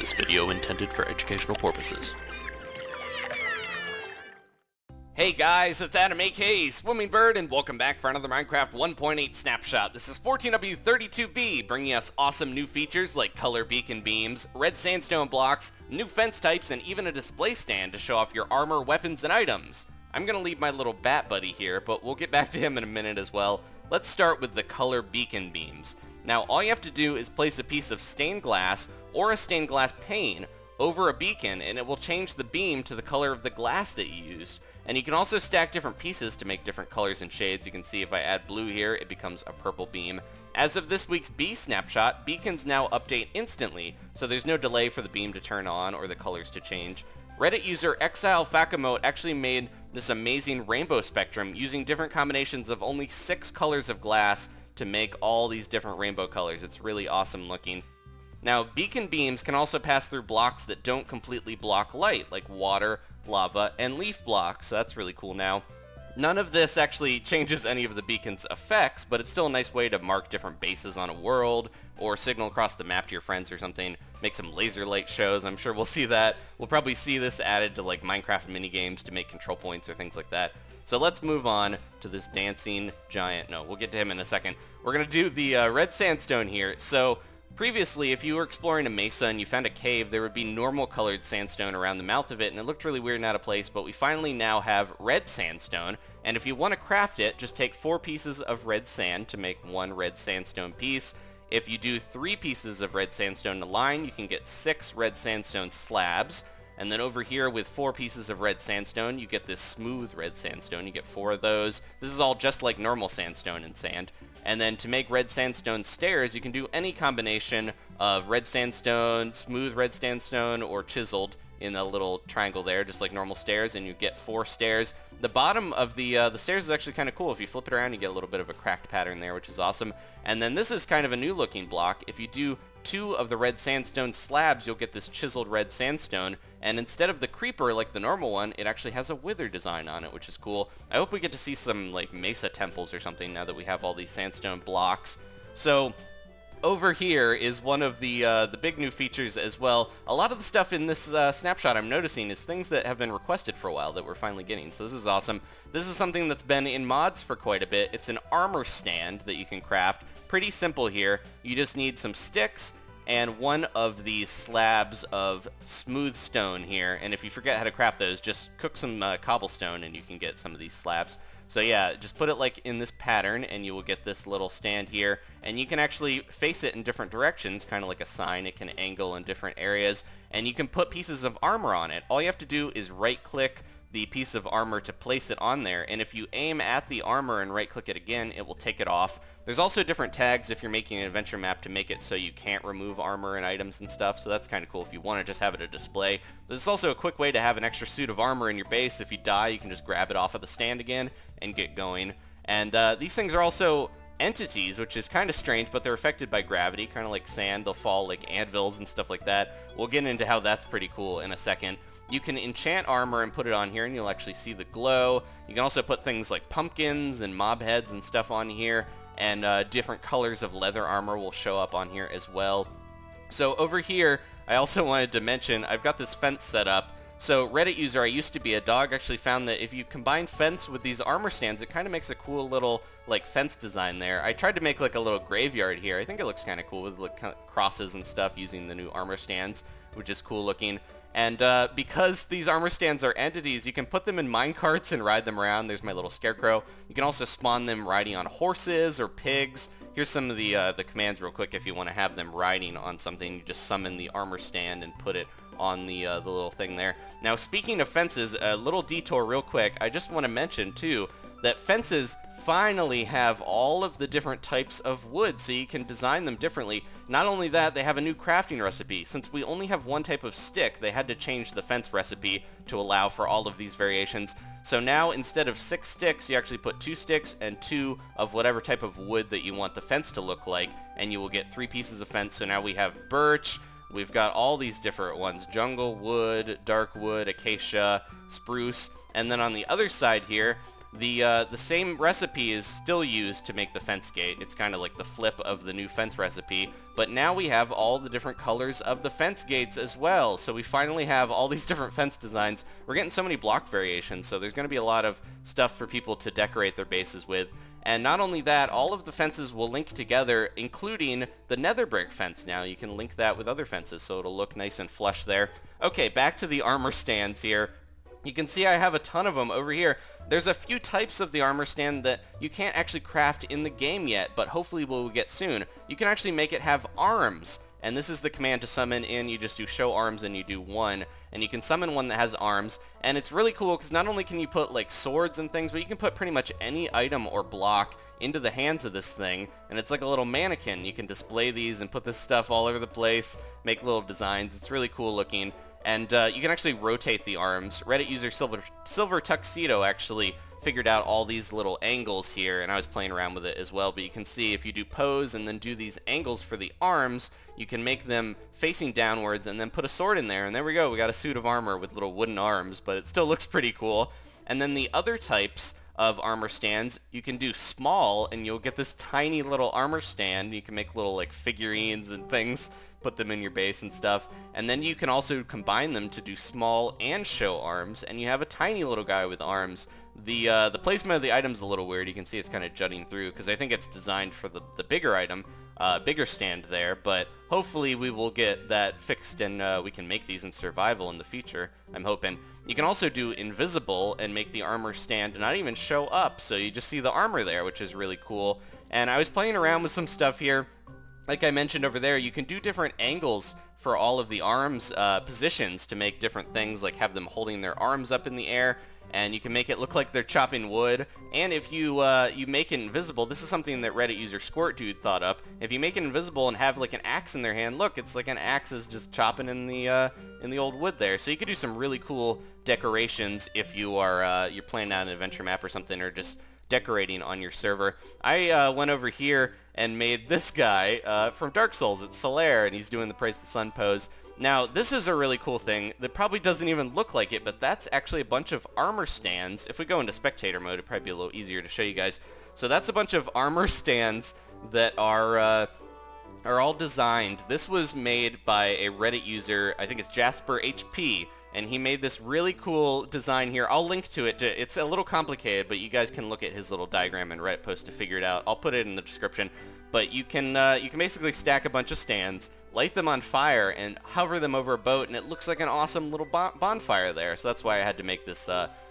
This video intended for educational purposes. Hey guys, it's Adam aka Swimming Bird, and welcome back for another Minecraft 1.8 Snapshot. This is 14W32B, bringing us awesome new features like color beacon beams, red sandstone blocks, new fence types, and even a display stand to show off your armor, weapons, and items. I'm gonna leave my little bat buddy here, but we'll get back to him in a minute as well. Let's start with the color beacon beams. Now, all you have to do is place a piece of stained glass or a stained glass pane over a beacon, and it will change the beam to the color of the glass that you used. And you can also stack different pieces to make different colors and shades. You can see if I add blue here, it becomes a purple beam. As of this week's B snapshot, beacons now update instantly, so there's no delay for the beam to turn on or the colors to change. Reddit user Exile Fakamote actually made this amazing rainbow spectrum using different combinations of only 6 colors of glass to make all these different rainbow colors. It's really awesome looking. Now, beacon beams can also pass through blocks that don't completely block light, like water, lava, and leaf blocks, so that's really cool now. None of this actually changes any of the beacon's effects, but it's still a nice way to mark different bases on a world, or signal across the map to your friends or something, make some laser light shows. I'm sure we'll see that. We'll probably see this added to like Minecraft minigames to make control points or things like that. So let's move on to this dancing giant. No, we'll get to him in a second. We're going to do the red sandstone here. So previously, if you were exploring a mesa and you found a cave, there would be normal colored sandstone around the mouth of it, and it looked really weird and out of place, but we finally now have red sandstone, and if you want to craft it, just take 4 pieces of red sand to make 1 red sandstone piece. If you do 3 pieces of red sandstone in a line, you can get 6 red sandstone slabs. And then over here with 4 pieces of red sandstone, you get this smooth red sandstone. You get 4 of those. This is all just like normal sandstone and sand. And then to make red sandstone stairs, you can do any combination of red sandstone, smooth red sandstone, or chiseled in a little triangle there, just like normal stairs, and you get 4 stairs. The bottom of the stairs is actually kind of cool. If you flip it around, you get a little bit of a cracked pattern there, which is awesome. And then this is kind of a new looking block. If you do 2 of the red sandstone slabs, you'll get this chiseled red sandstone, and instead of the creeper like the normal one, it actually has a wither design on it, which is cool. I hope we get to see some like mesa temples or something now that we have all these sandstone blocks. So over here is one of the big new features as well. A lot of the stuff in this snapshot I'm noticing is things that have been requested for a while that we're finally getting, so this is awesome. This is something that's been in mods for quite a bit. It's an armor stand that you can craft. Pretty simple here. You just need some sticks and 1 of these slabs of smooth stone here, and if you forget how to craft those, just cook some cobblestone and you can get some of these slabs. So yeah, just put it like in this pattern and you will get this little stand here, and you can actually face it in different directions, kind of like a sign. It can angle in different areas, and you can put pieces of armor on it. All you have to do is right click the piece of armor to place it on there, and if you aim at the armor and right click it again, it will take it off. There's also different tags if you're making an adventure map to make it so you can't remove armor and items and stuff, so that's kind of cool if you want to just have it a display. This is also a quick way to have an extra suit of armor in your base. If you die, you can just grab it off of the stand again and get going. And these things are also entities, which is kind of strange, but they're affected by gravity, kind of like sand. They'll fall like anvils and stuff like that. We'll get into how that's pretty cool in a second. You can enchant armor and put it on here, and you'll actually see the glow. You can also put things like pumpkins and mob heads and stuff on here, and different colors of leather armor will show up on here as well. So over here, I also wanted to mention, I've got this fence set up. So Reddit user I used to be a dog actually found that if you combine fence with these armor stands, it kind of makes a cool little like fence design there. I tried to make like a little graveyard here. I think it looks kind of cool with like crosses and stuff using the new armor stands, which is cool looking. And because these armor stands are entities, you can put them in minecarts and ride them around. There's my little scarecrow. You can also spawn them riding on horses or pigs. Here's some of the commands real quick if you want to have them riding on something. You just summon the armor stand and put it on the little thing there. Now, speaking of fences, a little detour real quick. I just want to mention, too, that fences finally have all of the different types of wood, so you can design them differently. Not only that, they have a new crafting recipe. Since we only have 1 type of stick, they had to change the fence recipe to allow for all of these variations. So now, instead of 6 sticks, you actually put 2 sticks and 2 of whatever type of wood that you want the fence to look like, and you will get 3 pieces of fence. So now we have birch, we've got all these different ones: jungle wood, dark wood, acacia, spruce, and then on the other side here, The same recipe is still used to make the fence gate. It's kind of like the flip of the new fence recipe, but now we have all the different colors of the fence gates as well. So we finally have all these different fence designs. We're getting so many block variations, so there's going to be a lot of stuff for people to decorate their bases with. And not only that, all of the fences will link together, including the nether brick fence now. You can link that with other fences, so it'll look nice and flush there. Okay, back to the armor stands here. You can see I have a ton of them over here. There's a few types of the armor stand that you can't actually craft in the game yet, but hopefully we'll get soon. You can actually make it have arms, and this is the command to summon in. You just do show arms and you do 1, and you can summon one that has arms, and it's really cool because not only can you put like swords and things, but you can put pretty much any item or block into the hands of this thing, and it's like a little mannequin. You can display these and put this stuff all over the place, make little designs. It's really cool looking. And you can actually rotate the arms. Reddit user Silver Tuxedo actually figured out all these little angles here, and I was playing around with it as well. But you can see if you do pose and then do these angles for the arms, you can make them facing downwards and then put a sword in there. And there we go. We got a suit of armor with little wooden arms, but it still looks pretty cool. And then the other types of armor stands, you can do small, and you'll get this tiny little armor stand. You can make little like figurines and things, put them in your base and stuff, and then you can also combine them to do small and show arms, and you have a tiny little guy with arms. The placement of the item's a little weird. You can see it's kind of jutting through because I think it's designed for the bigger item, bigger stand there, but hopefully we will get that fixed and we can make these in survival in the future, I'm hoping. You can also do invisible and make the armor stand not even show up, so you just see the armor there, which is really cool. And I was playing around with some stuff here. Like I mentioned over there, you can do different angles for all of the arms positions to make different things, like have them holding their arms up in the air, and you can make it look like they're chopping wood. And if you you make it invisible, this is something that Reddit user Squirt Dude thought up. If you make it invisible and have like an axe in their hand, look, it's like an axe is just chopping in the old wood there. So you could do some really cool decorations if you are you're playing out an adventure map or something, or just decorating on your server. I went over here and made this guy from Dark Souls. It's Solaire, and he's doing the Praise the Sun pose. Now, this is a really cool thing that probably doesn't even look like it, but that's actually a bunch of armor stands. If we go into spectator mode, it'd probably be a little easier to show you guys. So that's a bunch of armor stands that are all designed. This was made by a Reddit user, I think it's Jasper HP, and he made this really cool design here. I'll link to it. It's a little complicated, but you guys can look at his little diagram and Reddit post to figure it out. I'll put it in the description. But you can basically stack a bunch of stands, light them on fire, and hover them over a boat, and it looks like an awesome little bonfire there. So that's why I had to make this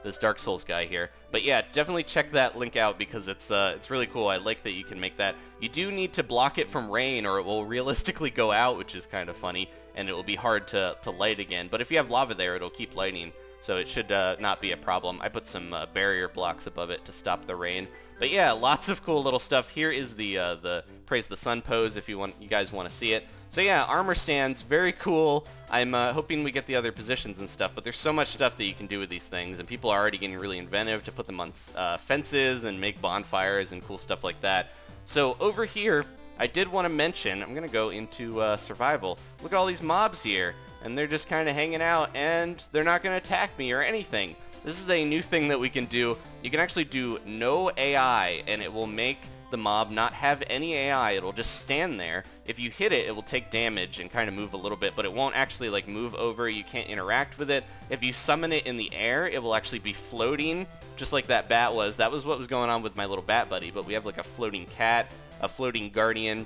this Dark Souls guy here. But yeah, definitely check that link out because it's really cool. I like that you can make that. You do need to block it from rain, or it will realistically go out, which is kind of funny, and it will be hard to light again. But if you have lava there, it'll keep lighting, so it should not be a problem. I put some barrier blocks above it to stop the rain. But yeah, lots of cool little stuff. Here is the Praise the Sun pose if you guys want to see it. So yeah, armor stands, very cool. I'm hoping we get the other positions and stuff, but there's so much stuff that you can do with these things, and people are already getting really inventive to put them on fences and make bonfires and cool stuff like that. So over here, I did want to mention, I'm going to go into survival. Look at all these mobs here, and they're just kind of hanging out, and they're not going to attack me or anything. This is a new thing that we can do. You can actually do no AI, and it will make the mob not have any AI. It'll just stand there. If you hit it, it will take damage and kind of move a little bit, but it won't actually like move over. You can't interact with it. If you summon it in the air, it will actually be floating, just like that bat was. That was what was going on with my little bat buddy, but we have like a floating cat, a floating guardian.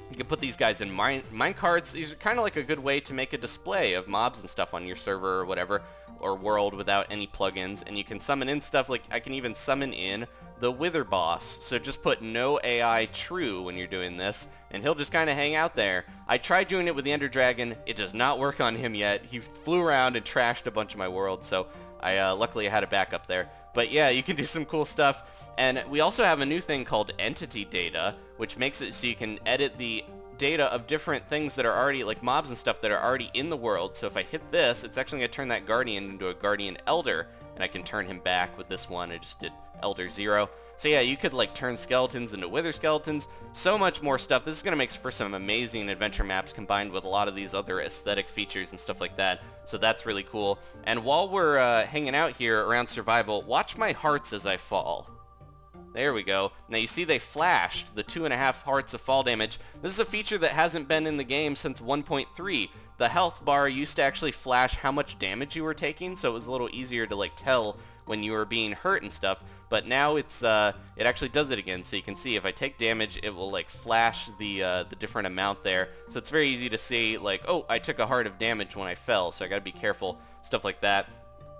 You can put these guys in minecarts. These are kind of like a good way to make a display of mobs and stuff on your server or whatever, or world without any plugins. And you can summon in stuff like, I can even summon in the Wither boss. So just put no AI true when you're doing this, and he'll just kind of hang out there. I tried doing it with the Ender Dragon. It does not work on him yet. He flew around and trashed a bunch of my worlds, so luckily I had a backup there. But yeah, you can do some cool stuff. And we also have a new thing called entity data, which makes it so you can edit the data of different things that are already, like mobs and stuff that are already in the world. So if I hit this, it's actually going to turn that guardian into a guardian elder, and I can turn him back with this one. I just did Elder 0. So yeah, you could like turn skeletons into wither skeletons, so much more stuff. This is going to make for some amazing adventure maps combined with a lot of these other aesthetic features and stuff like that. So that's really cool. And while we're hanging out here around survival, watch my hearts as I fall. There we go. Now you see they flashed the 2.5 hearts of fall damage. This is a feature that hasn't been in the game since 1.3. The health bar used to actually flash how much damage you were taking, so it was a little easier to like tell when you were being hurt and stuff. But now it's it actually does it again, so you can see if I take damage, it will like flash the different amount there. So it's very easy to see like, oh, I took a heart of damage when I fell, so I gotta be careful, stuff like that.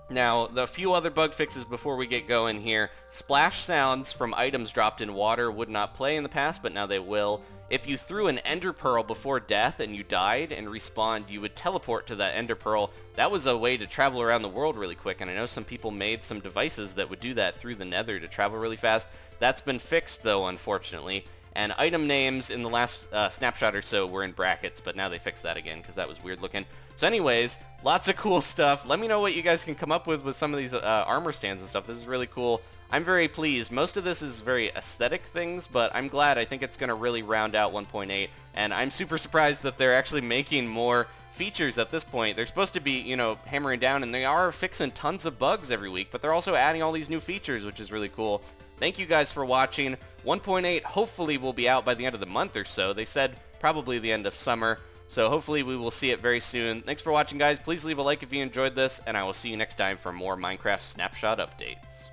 Now, the few other bug fixes before we get going here. Splash sounds from items dropped in water would not play in the past, but now they will. If you threw an ender pearl before death and you died and respawned, you would teleport to that ender pearl. That was a way to travel around the world really quick, and I know some people made some devices that would do that through the nether to travel really fast. That's been fixed though, unfortunately. And item names in the last snapshot or so were in brackets, but now they fixed that again because that was weird looking. So anyways, lots of cool stuff. Let me know what you guys can come up with some of these armor stands and stuff. This is really cool. I'm very pleased. Most of this is very aesthetic things, but I'm glad. I think it's going to really round out 1.8, and I'm super surprised that they're actually making more features at this point. They're supposed to be, you know, hammering down, and they are fixing tons of bugs every week, but they're also adding all these new features, which is really cool. Thank you guys for watching. 1.8 hopefully will be out by the end of the month or so. They said probably the end of summer, so hopefully we will see it very soon. Thanks for watching, guys. Please leave a like if you enjoyed this, and I will see you next time for more Minecraft Snapshot updates.